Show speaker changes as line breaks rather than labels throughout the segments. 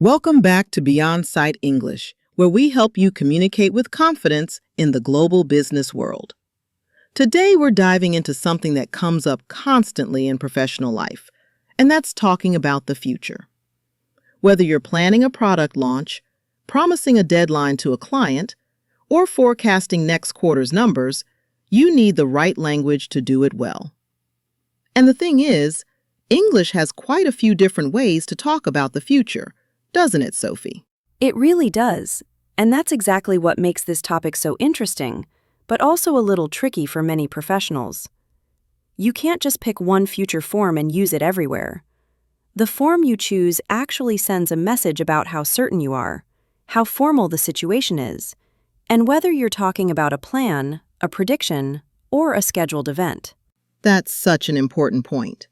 Welcome back to Beyond Sight English, where we help you communicate with confidence in the global business world. Today, we're diving into something that comes up constantly in professional life, and that's talking about the future. Whether you're planning a product launch, promising a deadline to a client, or forecasting next quarter's numbers, you need the right language to do it well. And the thing is, English has quite a few different ways to talk about the future, doesn't it, Sophie?
It really does, and that's exactly what makes this topic so interesting, but also a little tricky for many professionals. You can't just pick one future form and use it everywhere. The form you choose actually sends a message about how certain you are, how formal the situation is, and whether you're talking about a plan, a prediction, or a scheduled event.
That's such an important point.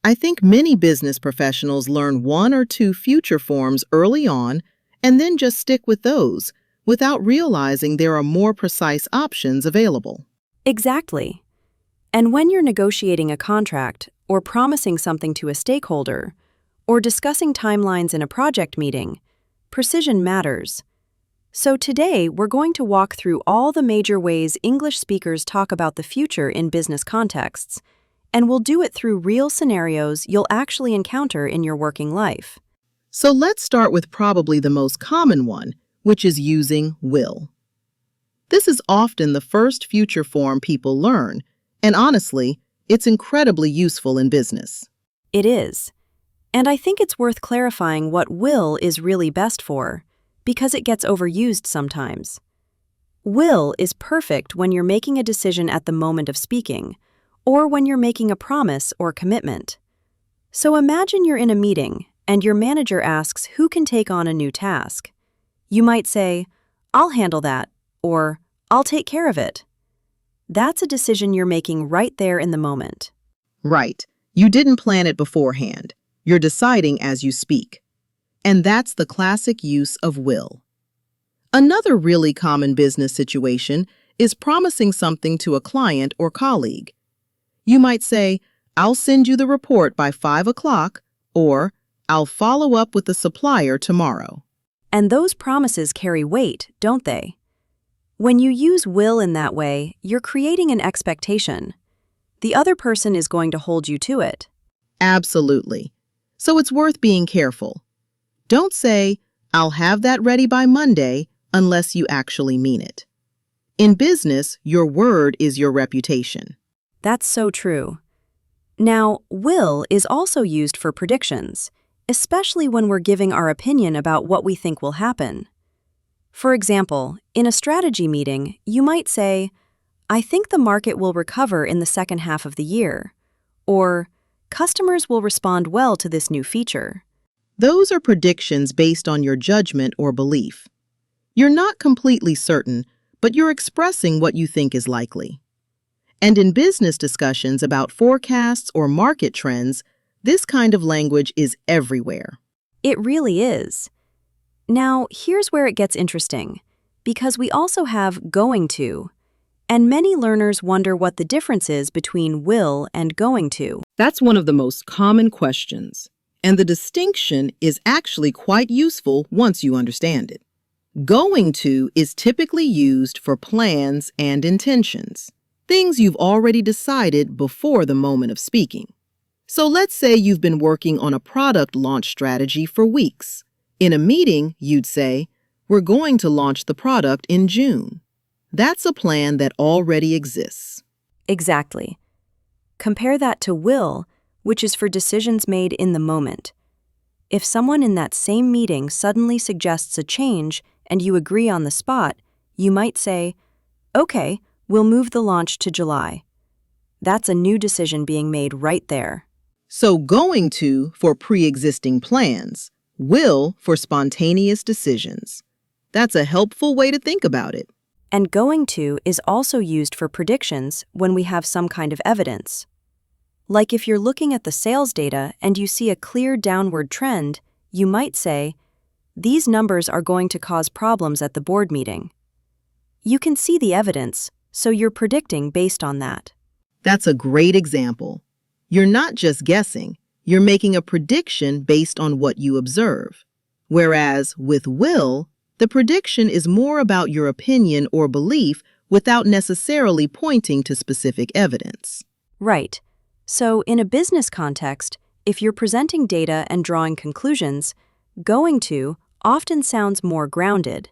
I think many business professionals learn one or two future forms early on and then just stick with those without realizing there are more precise options available.
Exactly. And when you're negotiating a contract, or promising something to a stakeholder, or discussing timelines in a project meeting, precision matters. So today, we're going to walk through all the major ways English speakers talk about the future in business contexts, and we'll do it through real scenarios you'll actually encounter in your working life.
So let's start with probably the most common one, which is using will. This is often the first future form people learn, and honestly, it's incredibly useful in business.
It is. And I think it's worth clarifying what will is really best for, because it gets overused sometimes. Will is perfect when you're making a decision at the moment of speaking, or when you're making a promise or commitment. So imagine you're in a meeting and your manager asks who can take on a new task. You might say, "I'll handle that," or "I'll take care of it." That's a decision you're making right there in the moment.
Right. You didn't plan it beforehand. You're deciding as you speak. And that's the classic use of will. Another really common business situation is promising something to a client or colleague. You might say, "I'll send you the report by 5 o'clock," or "I'll follow up with the supplier tomorrow."
And those promises carry weight, don't they? When you use will in that way, you're creating an expectation. The other person is going to hold you to it.
Absolutely. So it's worth being careful. Don't say, "I'll have that ready by Monday," unless you actually mean it. In business, your word is your reputation.
That's so true. Now, will is also used for predictions, especially when we're giving our opinion about what we think will happen. For example, in a strategy meeting, you might say, "I think the market will recover in the second half of the year," or "Customers will respond well to this new feature."
Those are predictions based on your judgment or belief. You're not completely certain, but you're expressing what you think is likely. And in business discussions about forecasts or market trends, this kind of language is everywhere.
It really is. Now, here's where it gets interesting, because we also have going to, and many learners wonder what the difference is between will and going to.
That's one of the most common questions, and the distinction is actually quite useful once you understand it. Going to is typically used for plans and intentions, things you've already decided before the moment of speaking. So let's say you've been working on a product launch strategy for weeks. In a meeting, you'd say, "We're going to launch the product in June." That's a plan that already exists.
Exactly. Compare that to will, which is for decisions made in the moment. If someone in that same meeting suddenly suggests a change and you agree on the spot, you might say, "Okay, we'll move the launch to July." That's a new decision being made right there.
So going to for pre-existing plans, will for spontaneous decisions. That's a helpful way to think about it.
And going to is also used for predictions when we have some kind of evidence. Like if you're looking at the sales data and you see a clear downward trend, you might say, "These numbers are going to cause problems at the board meeting." You can see the evidence, so you're predicting based on that.
That's a great example. You're not just guessing, you're making a prediction based on what you observe. Whereas with will, the prediction is more about your opinion or belief without necessarily pointing to specific evidence.
Right. So, in a business context, if you're presenting data and drawing conclusions, going to often sounds more grounded.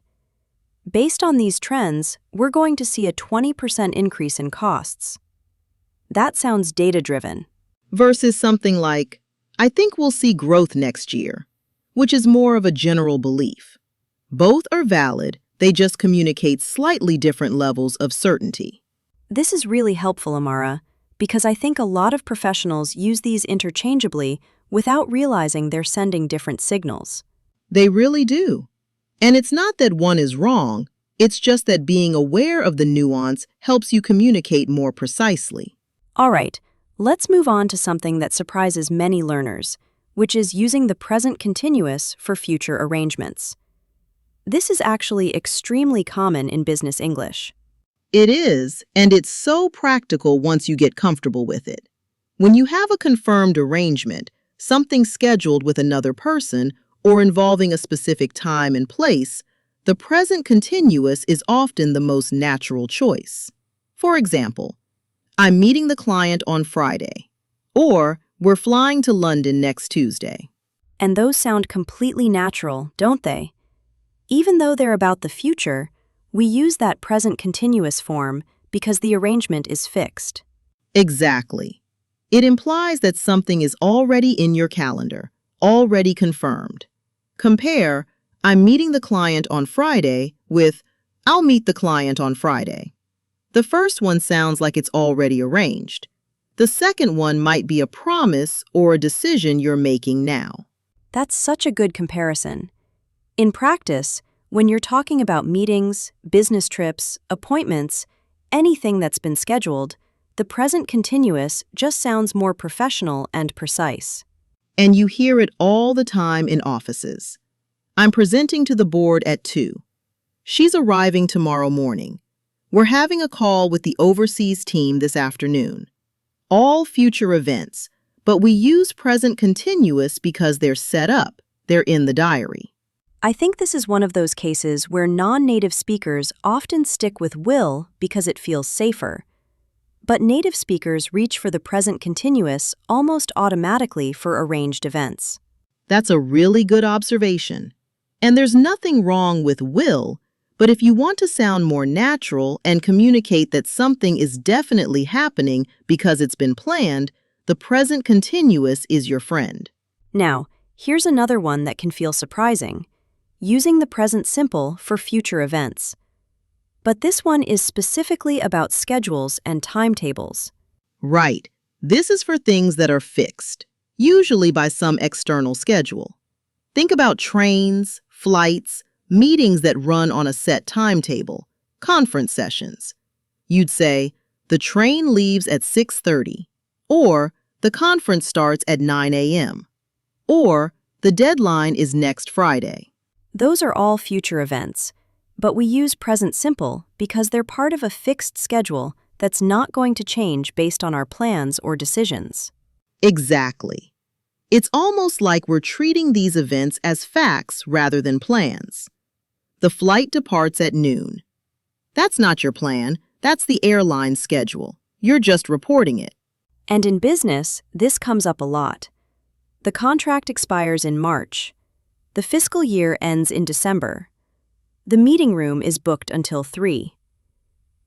Based on these trends, we're going to see a 20% increase in costs. That sounds data-driven.
Versus something like, I think we'll see growth next year, which is more of a general belief. Both are valid, they just communicate slightly different levels of certainty.
This is really helpful, Amara, because I think a lot of professionals use these interchangeably without realizing they're sending different signals.
They really do. And it's not that one is wrong, it's just that being aware of the nuance helps you communicate more precisely.
All right, let's move on to something that surprises many learners, which is using the present continuous for future arrangements. This is actually extremely common in business English.
It is, and it's so practical once you get comfortable with it. When you have a confirmed arrangement, something scheduled with another person, or involving a specific time and place, the present continuous is often the most natural choice. For example, I'm meeting the client on Friday, or we're flying to London next Tuesday.
And those sound completely natural, don't they? Even though they're about the future, we use that present continuous form because the arrangement is fixed.
Exactly. It implies that something is already in your calendar, already confirmed. Compare, I'm meeting the client on Friday with, I'll meet the client on Friday. The first one sounds like it's already arranged. The second one might be a promise or a decision you're making now.
That's such a good comparison. In practice, when you're talking about meetings, business trips, appointments, anything that's been scheduled, the present continuous just sounds more professional and precise.
And you hear it all the time in offices. I'm presenting to the board at 2. She's arriving tomorrow morning. We're having a call with the overseas team this afternoon. All future events, but we use present continuous because they're set up, they're in the diary.
I think this is one of those cases where non-native speakers often stick with will because it feels safer. But native speakers reach for the present continuous almost automatically for arranged events.
That's a really good observation. And there's nothing wrong with will, but if you want to sound more natural and communicate that something is definitely happening because it's been planned, the present continuous is your friend.
Now, here's another one that can feel surprising: using the present simple for future events. But this one is specifically about schedules and timetables.
Right. This is for things that are fixed, usually by some external schedule. Think about trains, flights, meetings that run on a set timetable, conference sessions. You'd say, the train leaves at 6:30, or the conference starts at 9 a.m., or the deadline is next Friday.
Those are all future events, but we use present simple because they're part of a fixed schedule that's not going to change based on our plans or decisions.
Exactly. It's almost like we're treating these events as facts rather than plans. The flight departs at noon. That's not your plan, that's the airline's schedule. You're just reporting it.
And in business, this comes up a lot. The contract expires in March. The fiscal year ends in December. The meeting room is booked until 3.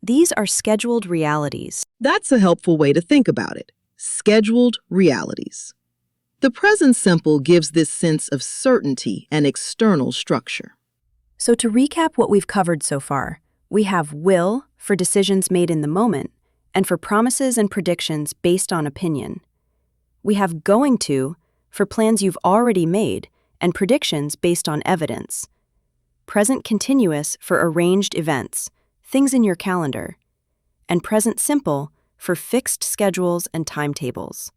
These are scheduled realities.
That's a helpful way to think about it. Scheduled realities. The present simple gives this sense of certainty and external structure.
So to recap what we've covered so far, we have will for decisions made in the moment and for promises and predictions based on opinion. We have going to for plans you've already made and predictions based on evidence. Present continuous for arranged events, things in your calendar. And present simple for fixed schedules and timetables.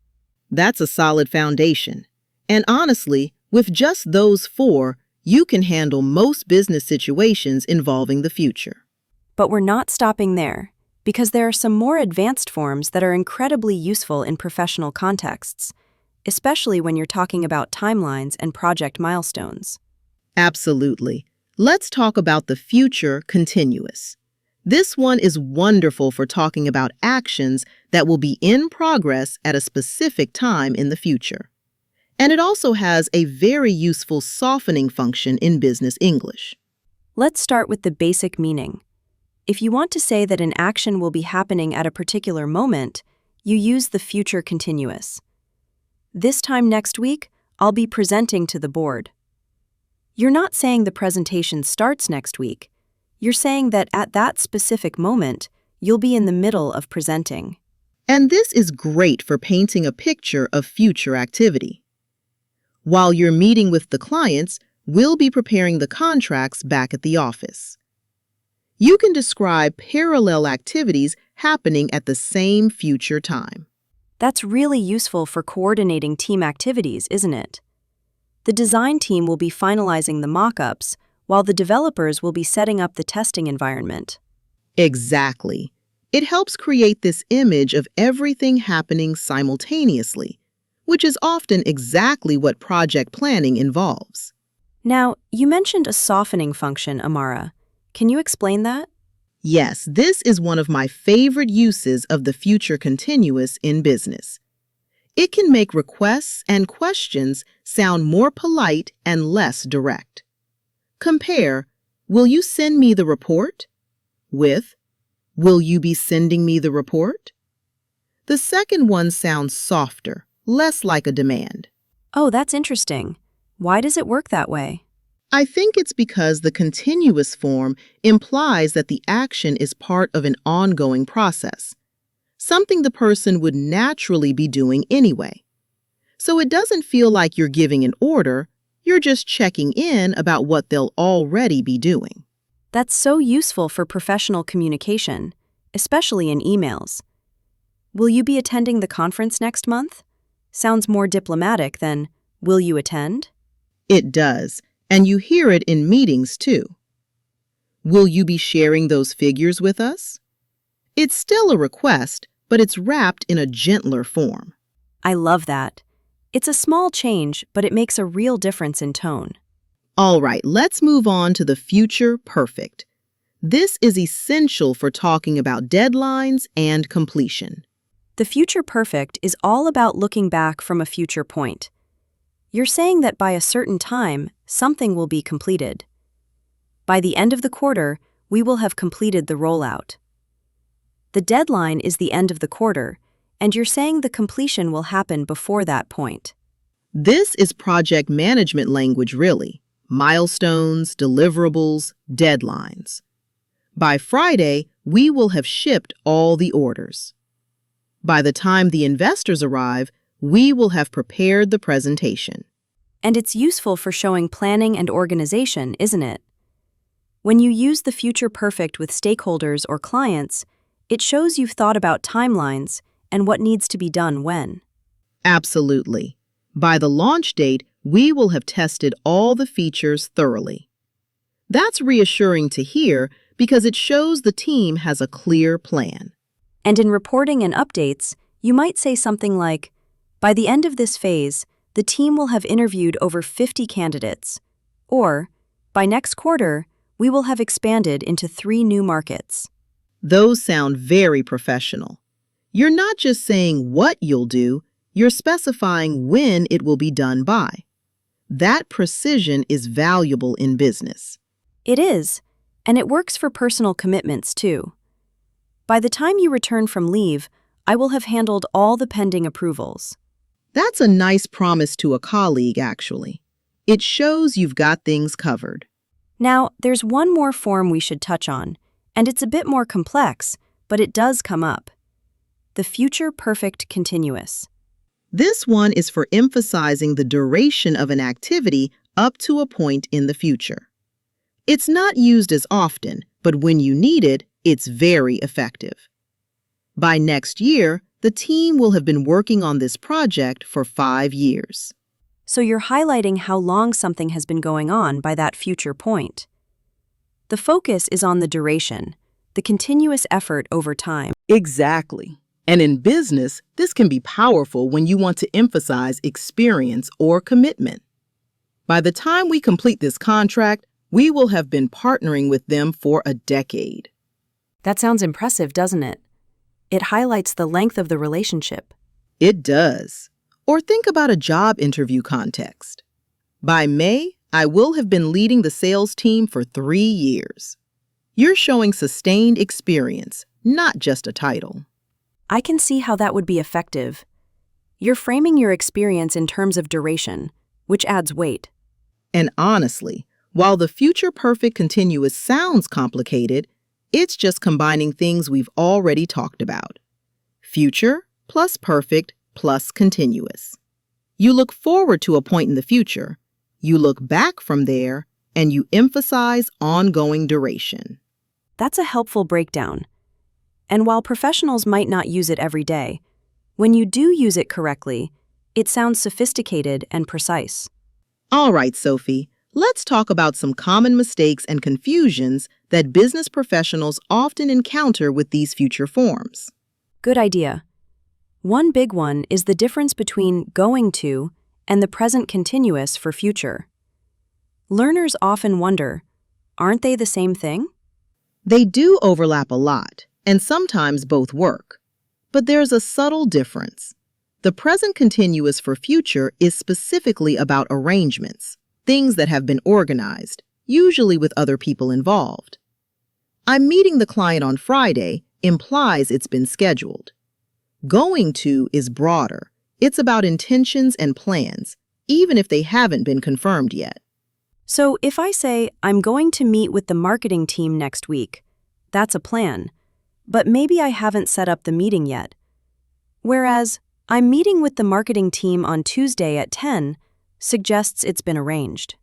That's a solid foundation. And honestly, with just those 4, you can handle most business situations involving the future.
But we're not stopping there, because there are some more advanced forms that are incredibly useful in professional contexts, especially when you're talking about timelines and project milestones.
Absolutely. Let's talk about the future continuous. This one is wonderful for talking about actions that will be in progress at a specific time in the future. And it also has a very useful softening function in business English.
Let's start with the basic meaning. If you want to say that an action will be happening at a particular moment, you use the future continuous. This time next week, I'll be presenting to the board. You're not saying the presentation starts next week. You're saying that at that specific moment, you'll be in the middle of presenting.
And this is great for painting a picture of future activity. While you're meeting with the clients, we'll be preparing the contracts back at the office. You can describe parallel activities happening at the same future time.
That's really useful for coordinating team activities, isn't it? The design team will be finalizing the mock-ups, while the developers will be setting up the testing environment.
Exactly. It helps create this image of everything happening simultaneously, which is often exactly what project planning involves.
Now, you mentioned a softening function, Amara. Can you explain that?
Yes, this is one of my favorite uses of the future continuous in business. It can make requests and questions sound more polite and less direct. Compare, "Will you send me the report?" with, "Will you be sending me the report?" The second one sounds softer, less like a demand.
Oh, that's interesting. Why does it work that way?
I think it's because the continuous form implies that the action is part of an ongoing process, something the person would naturally be doing anyway. So it doesn't feel like you're giving an order, you're just checking in about what they'll already be doing.
That's so useful for professional communication, especially in emails. Will you be attending the conference next month? Sounds more diplomatic than, will you attend?
It does, and you hear it in meetings too. Will you be sharing those figures with us? It's still a request, but it's wrapped in a gentler form.
I love that. It's a small change, but it makes a real difference in tone.
All right, let's move on to the future perfect. This is essential for talking about deadlines and completion.
The future perfect is all about looking back from a future point. You're saying that by a certain time, something will be completed. By the end of the quarter, we will have completed the rollout. The deadline is the end of the quarter, and you're saying the completion will happen before that point.
This is project management language, really. Milestones, deliverables, deadlines. By Friday, we will have shipped all the orders. By the time the investors arrive, we will have prepared the presentation.
And it's useful for showing planning and organization, isn't it? When you use the future perfect with stakeholders or clients, it shows you've thought about timelines and what needs to be done when.
Absolutely. By the launch date, we will have tested all the features thoroughly. That's reassuring to hear because it shows the team has a clear plan.
And in reporting and updates, you might say something like, by the end of this phase, the team will have interviewed over 50 candidates. Or, by next quarter, we will have expanded into 3 new markets.
Those sound very professional. You're not just saying what you'll do, you're specifying when it will be done by. That precision is valuable in business.
It is, and it works for personal commitments too. By the time you return from leave, I will have handled all the pending approvals.
That's a nice promise to a colleague, actually. It shows you've got things covered.
Now, there's one more form we should touch on, and it's a bit more complex, but it does come up. The future perfect continuous.
This one is for emphasizing the duration of an activity up to a point in the future. It's not used as often, but when you need it, it's very effective. By next year, the team will have been working on this project for 5 years.
So you're highlighting how long something has been going on by that future point. The focus is on the duration, the continuous effort over time.
Exactly. And in business, this can be powerful when you want to emphasize experience or commitment. By the time we complete this contract, we will have been partnering with them for a decade.
That sounds impressive, doesn't it? It highlights the length of the relationship.
It does. Or think about a job interview context. By May, I will have been leading the sales team for 3 years. You're showing sustained experience, not just a title.
I can see how that would be effective. You're framing your experience in terms of duration, which adds weight.
And honestly, while the future perfect continuous sounds complicated, it's just combining things we've already talked about. Future plus perfect plus continuous. You look forward to a point in the future, you look back from there, and you emphasize ongoing duration.
That's a helpful breakdown. And while professionals might not use it every day, when you do use it correctly, it sounds sophisticated and precise.
All right, Sophie, let's talk about some common mistakes and confusions that business professionals often encounter with these future forms.
Good idea. One big one is the difference between going to and the present continuous for future. Learners often wonder, aren't they the same thing?
They do overlap a lot, and sometimes both work. But there's a subtle difference. The present continuous for future is specifically about arrangements, things that have been organized, usually with other people involved. I'm meeting the client on Friday implies it's been scheduled. Going to is broader. It's about intentions and plans, even if they haven't been confirmed yet.
So if I say, I'm going to meet with the marketing team next week, that's a plan. But maybe I haven't set up the meeting yet. Whereas, I'm meeting with the marketing team on Tuesday at 10 suggests it's been arranged.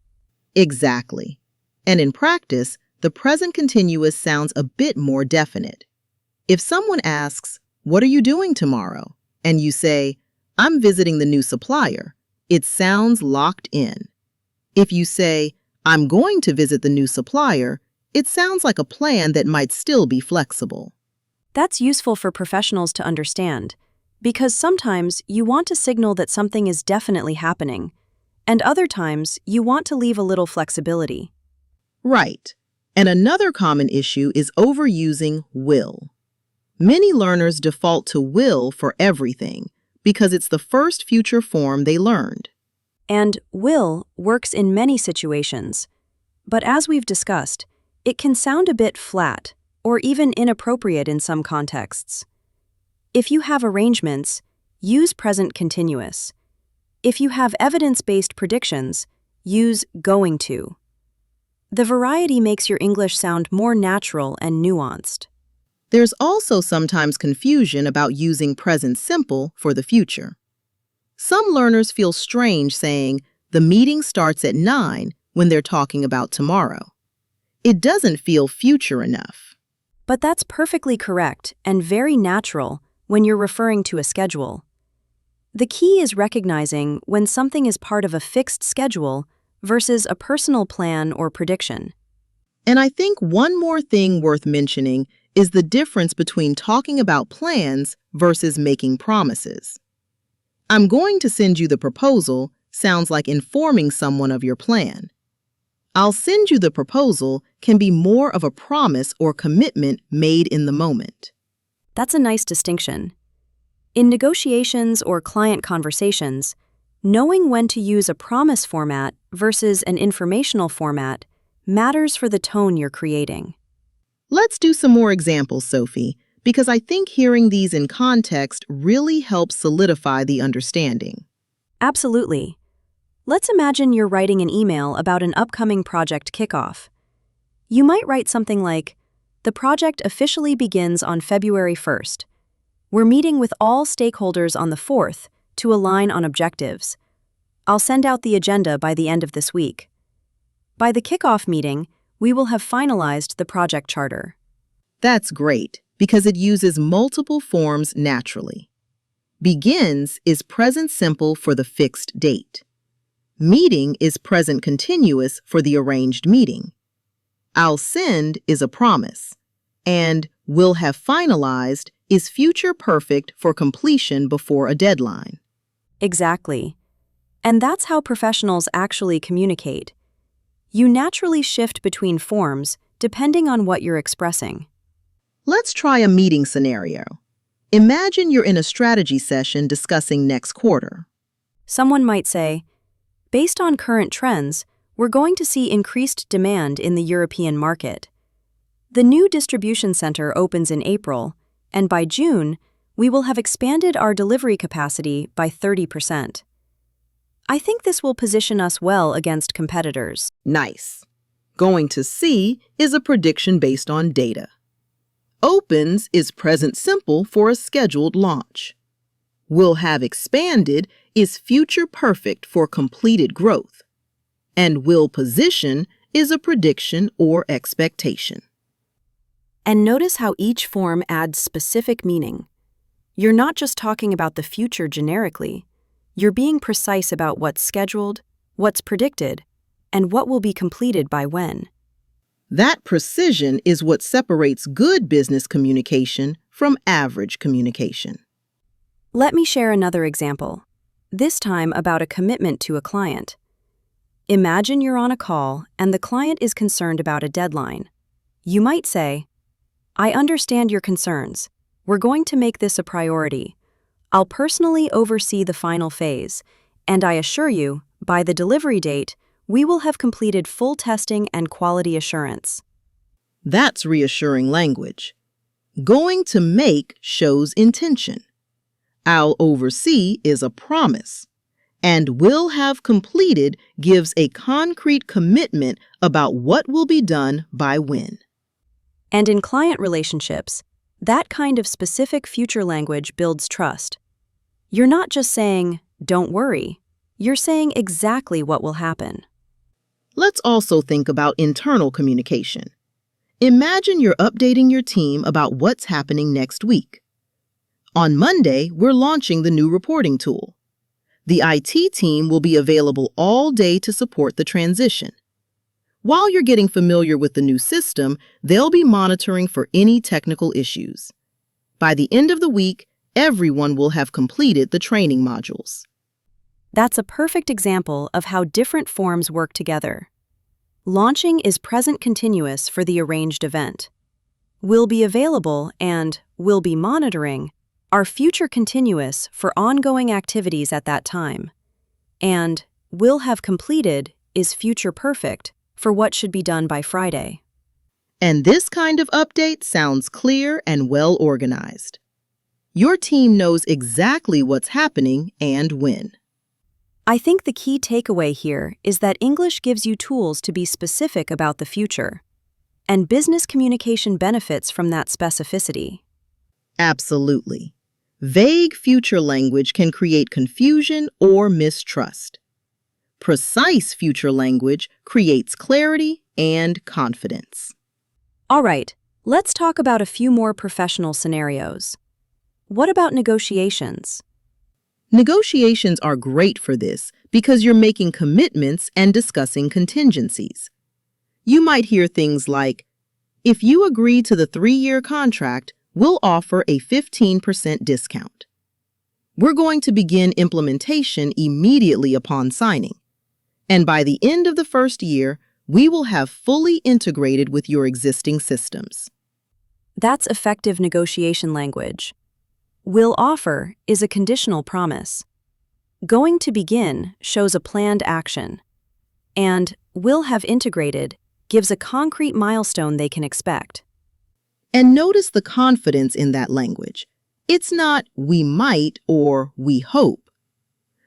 Exactly. And in practice, the present continuous sounds a bit more definite. If someone asks, "What are you doing tomorrow?" and you say, "I'm visiting the new supplier," it sounds locked in. If you say, "I'm going to visit the new supplier," it sounds like a plan that might still be flexible.
That's useful for professionals to understand, because sometimes you want to signal that something is definitely happening, and other times you want to leave a little flexibility.
Right. And another common issue is overusing will. Many learners default to will for everything because it's the first future form they learned.
And will works in many situations, but as we've discussed, it can sound a bit flat or even inappropriate in some contexts. If you have arrangements, use present continuous. If you have evidence-based predictions, use going to. The variety makes your English sound more natural and nuanced.
There's also sometimes confusion about using present simple for the future. Some learners feel strange saying, "The meeting starts at 9" when they're talking about tomorrow. It doesn't feel future enough.
But that's perfectly correct and very natural when you're referring to a schedule. The key is recognizing when something is part of a fixed schedule versus a personal plan or prediction.
And I think one more thing worth mentioning is the difference between talking about plans versus making promises. "I'm going to send you the proposal" sounds like informing someone of your plan. "I'll send you the proposal" can be more of a promise or commitment made in the moment.
That's a nice distinction. In negotiations or client conversations, knowing when to use a promise format versus an informational format matters for the tone you're creating.
Let's do some more examples, Sophie, because I think hearing these in context really helps solidify the understanding.
Absolutely. Let's imagine you're writing an email about an upcoming project kickoff. You might write something like, "The project officially begins on February 1st. We're meeting with all stakeholders on the 4th to align on objectives. I'll send out the agenda by the end of this week. By the kickoff meeting, we will have finalized the project charter."
That's great, because it uses multiple forms naturally. Begins is present simple for the fixed date. Meeting is present continuous for the arranged meeting. I'll send is a promise. And will have finalized is future perfect for completion before a deadline.
Exactly. And that's how professionals actually communicate. You naturally shift between forms depending on what you're expressing.
Let's try a meeting scenario. Imagine you're in a strategy session discussing next quarter.
Someone might say, based on current trends, we're going to see increased demand in the European market. The new distribution center opens in April, and by June, we will have expanded our delivery capacity by 30%. I think this will position us well against competitors.
Nice. Going to see is a prediction based on data. Opens is present simple for a scheduled launch. Will have expanded is future perfect for completed growth. And will position is a prediction or expectation.
And notice how each form adds specific meaning. You're not just talking about the future generically. You're being precise about what's scheduled, what's predicted, and what will be completed by when.
That precision is what separates good business communication from average communication.
Let me share another example, this time about a commitment to a client. Imagine you're on a call and the client is concerned about a deadline. You might say, I understand your concerns. We're going to make this a priority. I'll personally oversee the final phase, and I assure you, by the delivery date, we will have completed full testing and quality assurance.
That's reassuring language. Going to make shows intention. I'll oversee is a promise. And will have completed gives a concrete commitment about what will be done by when.
And in client relationships, that kind of specific future language builds trust. You're not just saying, don't worry. You're saying exactly what will happen.
Let's also think about internal communication. Imagine you're updating your team about what's happening next week. On Monday, we're launching the new reporting tool. The IT team will be available all day to support the transition. While you're getting familiar with the new system, they'll be monitoring for any technical issues. By the end of the week, everyone will have completed the training modules.
That's a perfect example of how different forms work together. Launching is present continuous for the arranged event. Will be available and will be monitoring are future continuous for ongoing activities at that time. And will have completed is future perfect for what should be done by Friday.
And this kind of update sounds clear and well organized. Your team knows exactly what's happening and when.
I think the key takeaway here is that English gives you tools to be specific about the future, and business communication benefits from that specificity.
Absolutely. Vague future language can create confusion or mistrust. Precise future language creates clarity and confidence.
All right, let's talk about a few more professional scenarios. What about negotiations?
Negotiations are great for this because you're making commitments and discussing contingencies. You might hear things like, if you agree to the 3-year contract, we'll offer a 15% discount. We're going to begin implementation immediately upon signing. And by the end of the first year, we will have fully integrated with your existing systems.
That's effective negotiation language. Will offer is a conditional promise. Going to begin shows a planned action. And will have integrated gives a concrete milestone they can expect.
And notice the confidence in that language. It's not we might or we hope.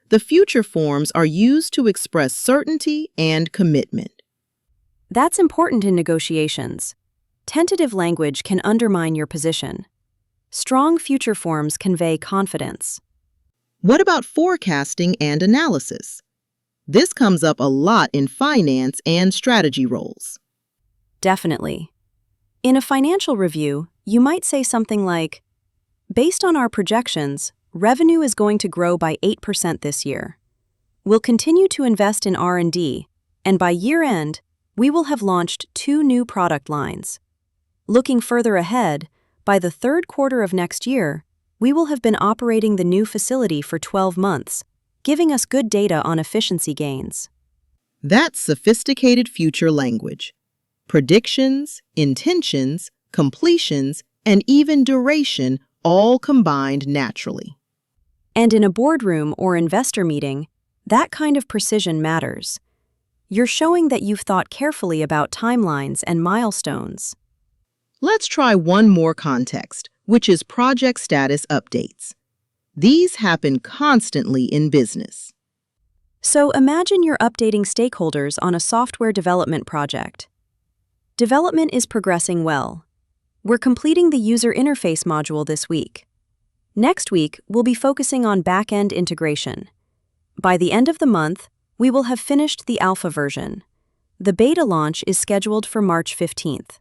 The future forms are used to express certainty and commitment.
That's important in negotiations. Tentative language can undermine your position. Strong future forms convey confidence.
What about forecasting and analysis? This comes up a lot in finance and strategy roles.
Definitely. In a financial review, you might say something like, based on our projections, revenue is going to grow by 8% this year. We'll continue to invest in R&D, and by year-end, we will have launched 2 new product lines. Looking further ahead, by the 3rd quarter of next year, we will have been operating the new facility for 12 months, giving us good data on efficiency gains.
That's sophisticated future language. Predictions, intentions, completions, and even duration all combined naturally.
And in a boardroom or investor meeting, that kind of precision matters. You're showing that you've thought carefully about timelines and milestones.
Let's try one more context, which is project status updates. These happen constantly in business.
So imagine you're updating stakeholders on a software development project. Development is progressing well. We're completing the user interface module this week. Next week, we'll be focusing on back-end integration. By the end of the month, we will have finished the alpha version. The beta launch is scheduled for March 15th.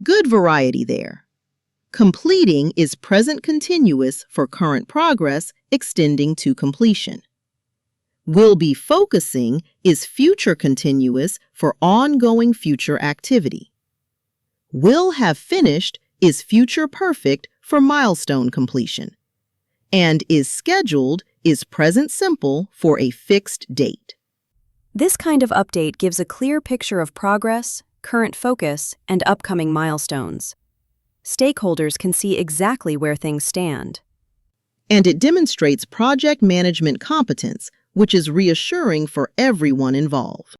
Good variety there. Completing is present continuous for current progress extending to completion. Will be focusing is future continuous for ongoing future activity. Will have finished is future perfect for milestone completion. And is scheduled is present simple for a fixed date.
This kind of update gives a clear picture of progress, current focus, and upcoming milestones. Stakeholders can see exactly where things stand.
And it demonstrates project management competence, which is reassuring for everyone involved.